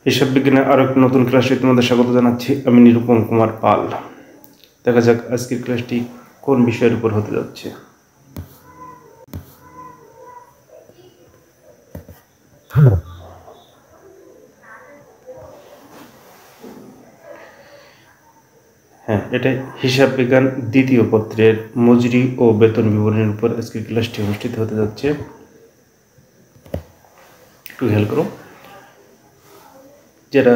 হিসাব বিজ্ঞানে আরও একটি নতুন ক্লাসে তোমাদের স্বাগত জানাচ্ছি। আমি নিরূপম কুমার পাল। দেখা যাক আজকের ক্লাসটি কোন বিষয়ের উপর হতে যাচ্ছে। হ্যাঁ, এটা হিসাব বিজ্ঞান দ্বিতীয় পত্রের মজুরি ও বেতন বিবরণীর উপর আজকের ক্লাসটি অনুষ্ঠিত হতে যাচ্ছে। একটু খেয়াল করো, যারা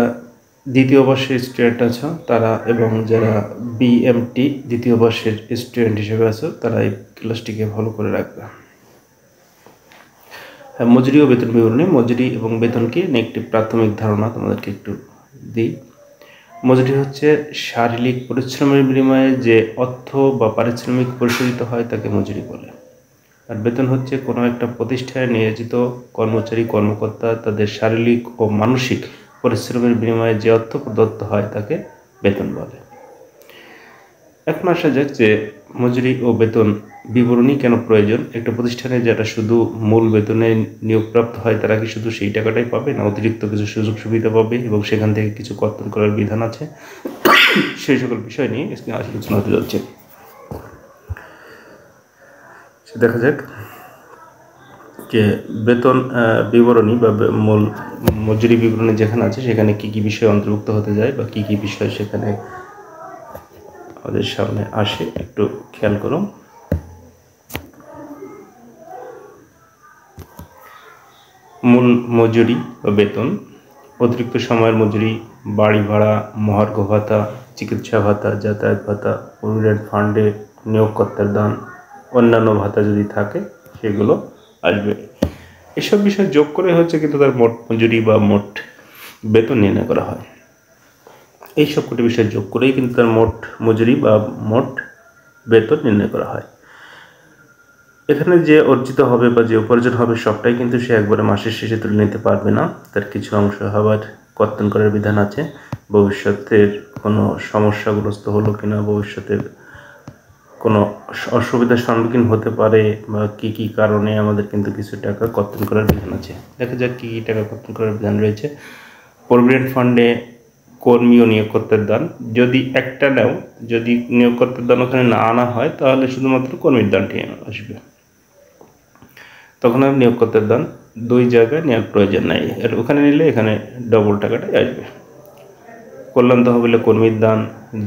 দ্বিতীয় বর্ষের স্টুডেন্ট আছো তারা এবং যারা বিএমটি দ্বিতীয় বর্ষের স্টুডেন্ট হিসেবে আছো তারা এই ক্লাসটিকে ফলো করে রাখবে। হ্যাঁ, মজুরি ও বেতন বিবরণী। মজুরি এবং বেতনকে নিয়ে একটি প্রাথমিক ধারণা তোমাদেরকে একটু দিই। মজুরি হচ্ছে শারীরিক পরিশ্রমের বিনিময়ে যে অর্থ বা পারিশ্রমিক পরিশোধিত হয় তাকে মজুরি বলে। আর বেতন হচ্ছে কোনো একটা প্রতিষ্ঠানে নিয়োজিত কর্মচারী কর্মকর্তা তাদের শারীরিক ও মানসিক পরিশ্রমের বিনিময়ে যে অর্থ প্রদত্ত হয় তাকে বেতন বলে। এখন আসা যাক যে মজুরি ও বেতন বিবরণী কেন প্রয়োজন। একটা প্রতিষ্ঠানে যারা শুধু মূল বেতনে নিয়োগপ্রাপ্ত হয় তারা কি শুধু সেই টাকাটাই পাবে, না অতিরিক্ত কিছু সুযোগ সুবিধা পাবে এবং সেখান থেকে কিছু কর্তন করার বিধান আছে? সেই সকল বিষয় নিয়ে আলোচনা হতে যাচ্ছে। দেখা যাক যে বেতন বিবরণী বা মূল মজুরি বিবরণী যেখানে আছে সেখানে কি কি বিষয় অন্তর্ভুক্ত হতে যায় বা কি কি বিষয় সেখানে আমাদের সামনে আসে, একটু খেয়াল করো। মূল মজুরি বা বেতন, অতিরিক্ত সময়ের মজুরি, বাড়ি ভাড়া, মহার্ঘ ভাতা, চিকিৎসা ভাতা, যাতায়াত ভাতা, প্রভিডেন্ট ফান্ডে নিয়োগকর্তার দান, অন্যান্য ভাতা যদি থাকে সেগুলো আসবে। এসব বিষয় যোগ করে হচ্ছে কিন্তু তার মোট মজুরি বা মোট বেতন নির্ণয় করা হয়। এই সবকটি বিষয় যোগ করেই কিন্তু তার মোট মজুরি বা মোট বেতন নির্ণয় করা হয়। এখানে যে অর্জিত হবে বা যে উপার্জন হবে সবটাই কিন্তু সে একবারে মাসের শেষে তুলে নিতে পারবে না। তার কিছু অংশ আবার কর্তন করার বিধান আছে। ভবিষ্যতের কোনো সমস্যাগ্রস্ত হলো কিনা, ভবিষ্যতের কোনো অসুবিধার সম্মুখীন হতে পারে বা কী কী কারণে আমাদের কিন্তু কিছু টাকা কর্তন করার বিধান আছে। দেখা যাক কী কী টাকা কর্তন করার বিধান রয়েছে। প্রভিডেন্ট ফান্ডে কর্মী ও নিয়োগকর্তার দান, যদি একটা নাও, যদি নিয়োগকর্তার দান ওখানে না আনা হয় তাহলে শুধুমাত্র কর্মীর দানটি আসবে। তখন আর নিয়োগকর্তার দান দুই জায়গায় নেওয়ার প্রয়োজন নাই, আর ওখানে নিলে এখানে ডবল টাকাটাই আসবে। কল্যাণ তহবিলে কর্মীর দান,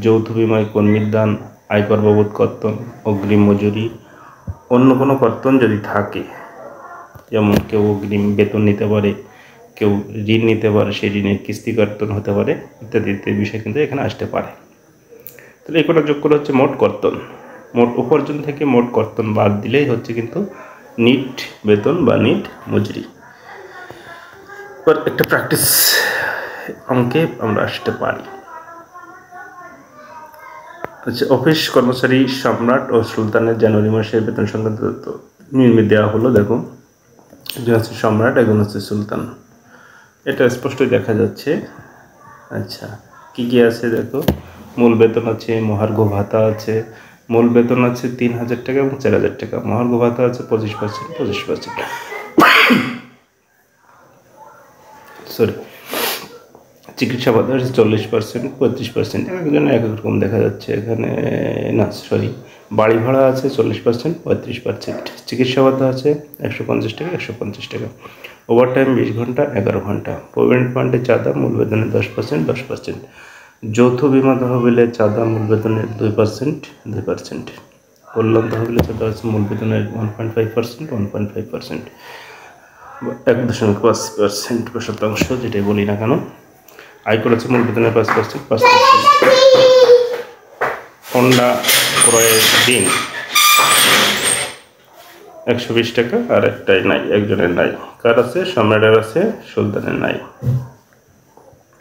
যৌথ বিমায় কর্মীর দান, আয়কর বাবদ কর্তন, অগ্রিম মজুরি, অন্য কোনো কর্তন যদি থাকে, যেমন কেউ অগ্রিম বেতন নিতে পারে, কেউ ঋণ নিতে পারে, সেই ঋণের কিস্তি কর্তন হতে পারে, ইত্যাদি ইত্যাদি বিষয় কিন্তু এখানে আসতে পারে। তাহলে এই কটা যোগ করে হচ্ছে মোট কর্তন। মোট উপার্জন থেকে মোট কর্তন বাদ দিলেই হচ্ছে কিন্তু নিট বেতন বা নিট মজুরি। এবার একটা প্র্যাকটিস অঙ্কে আমরা আসতে পারি। আচ্ছা, অফিস কর্মচারী সম্রাট ও সুলতানের জানুয়ারি মাসের বেতন সংক্রান্ত নির্মিত দেওয়া হলো। দেখো, একজন হচ্ছে সম্রাট, একজন হচ্ছে সুলতান, এটা স্পষ্টই দেখা যাচ্ছে। আচ্ছা, কি কি আছে দেখো, মূল বেতন আছে, মহার্ঘ ভাতা আছে। মূল বেতন আছে 3,000 টাকা এবং 4,000 টাকা। মহার্ঘ ভাতা আছে 25%, 25%, সরি, চিকিৎসা ভাতা আছে 40%, 35%, একজনে এক এক রকম দেখা যাচ্ছে এখানে। না সরি, বাড়ি ভাড়া আছে 40%, 35%, চিকিৎসা ভাতা আছে 150 টাকা, 150 টাকা, ওভারটাইম 20 ঘন্টা, 11 ঘন্টা, প্রভিডেন্ট ফান্ডে চাঁদা মূল বেতনের 10%, 10%, যৌথ বিমা তহবিলে চাঁদা মূল বেতনের 2%, 2%, কল্যাণ তহবিলে চাঁদা আছে মূল বেতনের 1.5%, 1.5%, 1.5% বা শতাংশ যেটাই বলি না কেন। আয়কর আছে মূল বেতনের 5%, 5%। হন্ডা ক্রয়ের দিন 120 টাকা, আর একটাই নাই, একজনের নাই। কার আছে? সম্রাটের আছে, সুলতানের নাই।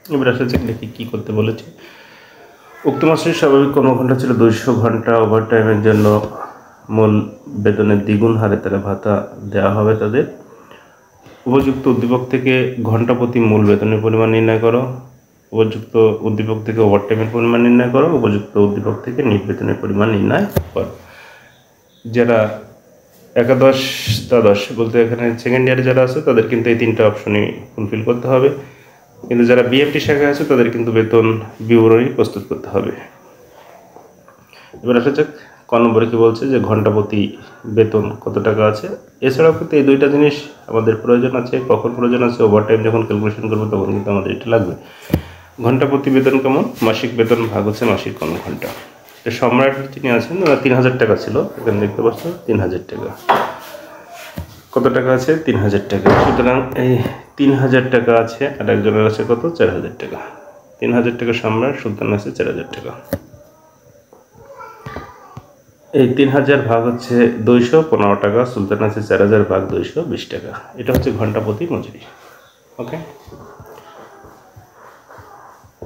এবার আসলে দেখি কী করতে বলেছে। উক্ত মাসের স্বাভাবিক কর্মঘণ্টা ছিল 200 ঘন্টা। ওভারটাইমের জন্য মূল বেতনের দ্বিগুণ হারে তারা ভাতা দেওয়া হবে তাদের। উপযুক্ত উদ্দীপক থেকে ঘন্টা প্রতি মূল বেতনের পরিমাণ নির্ণয় করো। উপযুক্ত উদ্দীপক থেকে ওভারটাইমের পরিমাণ নির্ণয় করো। উপযুক্ত উদ্দীপক থেকে নিট বেতনের পরিমাণ নির্ণয় করো। যারা একাদশ দ্বাদশ বলতে এখানে সেকেন্ড ইয়ারে যারা আছে তাদের কিন্তু এই তিনটা অপশনই ফুলফিল করতে হবে। কিন্তু যারা বিএমটি শাখায় আছে তাদের কিন্তু বেতন বিবরণী প্রস্তুত করতে হবে। এবার আসা যাক ক নম্বরে কি বলছে যে ঘন্টা প্রতি বেতন কত টাকা আছে। এছাড়াও কিন্তু এই দুইটা জিনিস আমাদের প্রয়োজন আছে। কখন প্রয়োজন আছে? ওভারটাইম যখন ক্যালকুলেশন করবো তখন কিন্তু আমাদের এটা লাগবে। ঘন্টা প্রতি বেতন কেমন? মাসিক বেতন ভাগ হচ্ছে মাসিক কর্মঘণ্টা। সম্রাট যিনি আছেন ওরা 3000 টাকা ছিল, এখানে দেখতে পাচ্ছ 3000 টাকা। কত টাকা আছে? 3000 টাকা। সুতরাং এই 3000 টাকা আছে, আর একজনের আছে কত? 4000 টাকা। 3000 টাকা সম্রাট, সুলতান আছে 4000 টাকা। এই 3000 ভাগ হচ্ছে 215 টাকা, সুলতান আছে 4000 ভাগ 220 টাকা। এটা হচ্ছে ঘন্টা প্রতি মজুরি। ওকে,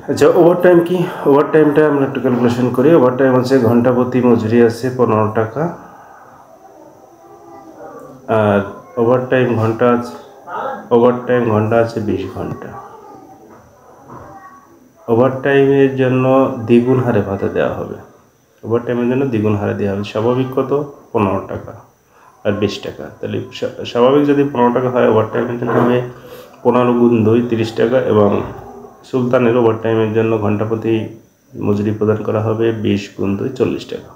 আচ্ছা ওভারটাইম কি? ওভারটাইমটা আমরা একটু ক্যালকুলেশন করি। ওভারটাইম হচ্ছে ঘন্টা প্রতি মজুরি আছে 15 টাকা, আর ওভারটাইম ঘন্টা আছে 20 ঘন্টা। ওভারটাইমের জন্য দ্বিগুণ হারে ভাতা দেওয়া হবে। ওভারটাইমের জন্য দ্বিগুণ হারে দেওয়া হবে। স্বাভাবিক কত? 15 টাকা আর 20 টাকা। তাহলে স্বাভাবিক যদি 15 টাকা হয়, ওভারটাইমের জন্য হবে 15 গুণ 2 30 টাকা, এবং সুলতানের ওভারটাইমের জন্য ঘন্টা প্রতি মজুরি প্রদান করা হবে 20 গুণ 2 40 টাকা।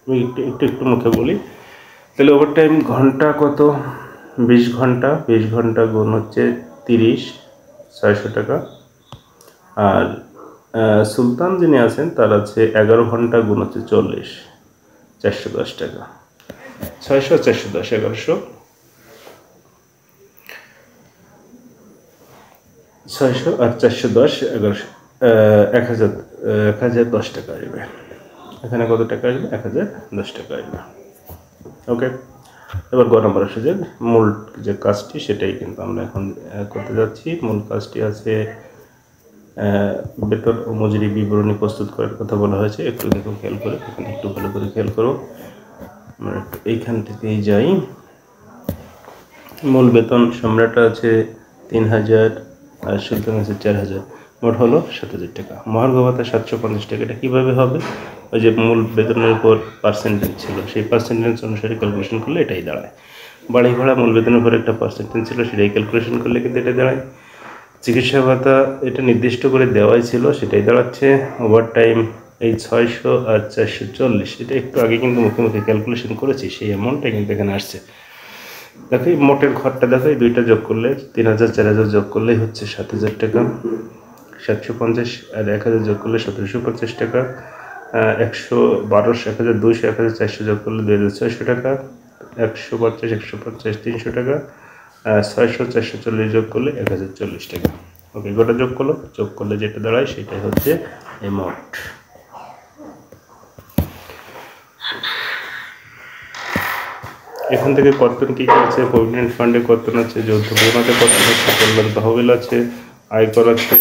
আমি একটু মুখে বলি। তাহলে ওভারটাইম ঘন্টা কত? 20 ঘন্টা। 20 ঘন্টা গুণ হচ্ছে 30, 600 টাকা। আর সুলতান যিনি আছেন তার আছে 11 ঘন্টা গুণ হচ্ছে 40, 410 টাকা। 600 410 1100, 600 আর 410 1100, 1010 টাকা আসবে। এখানে কত টাকা আসবে? 1010 টাকা আসবে। ওকে, এবার গ নম্বর আসে যে মূল যে কাজটি, সেটাই কিন্তু আমরা এখন করতে যাচ্ছি। মূল কাজটি আছে বেতন ও মজুরি বিবরণী প্রস্তুত করার কথা বলা হয়েছে। একটু দেখো, খেয়াল করে, এখানে একটু ভালো করে খেয়াল করো। আমরা একটু এইখান থেকেই যাই। মূল বেতন সম্রাট আছে 3000 আর সুলতান আছে 4000, মোট হলো 7000 টাকা। মহার্ঘ ভাতা 750 টাকা। এটা কীভাবে হবে? ওই যে মূল বেতনের উপর পার্সেন্টেজ ছিল, সেই পার্সেন্টেজ অনুসারে ক্যালকুলেশন করলে এটাই দাঁড়ায়। বাড়ি ভাড়া মূল বেতনের উপর একটা পার্সেন্টেজ ছিল, সেটাই ক্যালকুলেশন করলে কিন্তু এটা দাঁড়ায়। চিকিৎসা ভাতা এটা নির্দিষ্ট করে দেওয়াই ছিল, সেটাই দাঁড়াচ্ছে। ওভারটাইম এই 600 আর 440, এটা একটু আগে কিন্তু মুখে মুখে ক্যালকুলেশন করেছি, সেই অ্যামাউন্টটা কিন্তু এখানে আসছে। দেখো এই মোটের ঘরটা দেখো, এই দুইটা যোগ করলে 3000 4000 যোগ করলেই হচ্ছে 7000 টাকা। 750 আর 1000 যোগ করলে 1750 টাকা। 112 1200 1400 যোগ করলে 2600 টাকা। 150 150 300 টাকা। 600 440 যোগ করলে 1040 টাকা। ওকে, গোটা যোগ করলে যেটা দাঁড়ায় সেটাই হচ্ছে অ্যামাউন্ট। এখান থেকে কর্তন কী আছে? প্রভিডেন্ট ফান্ডে কর্তন আছে, যৌথ বিমাতে কর্তন আছে, কল্যাণ তহবিল আছে, আয়কর আছে,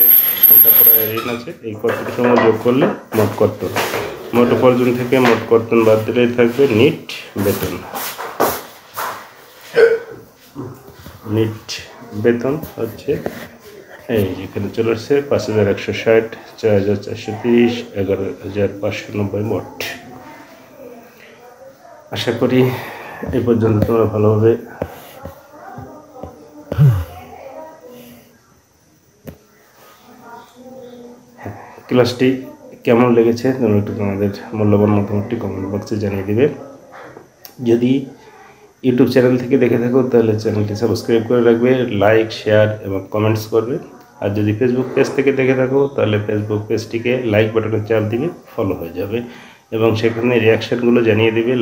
ঋণ আছে। এই কর্তন সমূহ যোগ করলে মোট কর্তন। মোট উপার্জন থেকে মোট কর্তন বাদ দিলেই থাকবে নিট বেতন। নিট বেতন হচ্ছে এই যেখানে চলে আসছে 5160, 4430, 11590 মোট। আশা করি এই পর্যন্ত তোমরা ভালোভাবে ক্লাসটি কেমন লেগেছে তোমরা একটু তোমাদের মূল্যবান মতামতটি কমেন্ট বক্সে জানিয়ে দিবে। যদি ইউটিউব চ্যানেল থেকে দেখে থাকো তাহলে চ্যানেলটি সাবস্ক্রাইব করে রাখবে, লাইক শেয়ার এবং কমেন্টস করবে। আর যদি ফেসবুক পেজ থেকে দেখে থাকো তাহলে ফেসবুক পেজটিকে লাইক বাটনে চাপ দিবে, ফলো হয়ে যাবে এবং সেখানে রিয়াকশানগুলো জানিয়ে দিবে।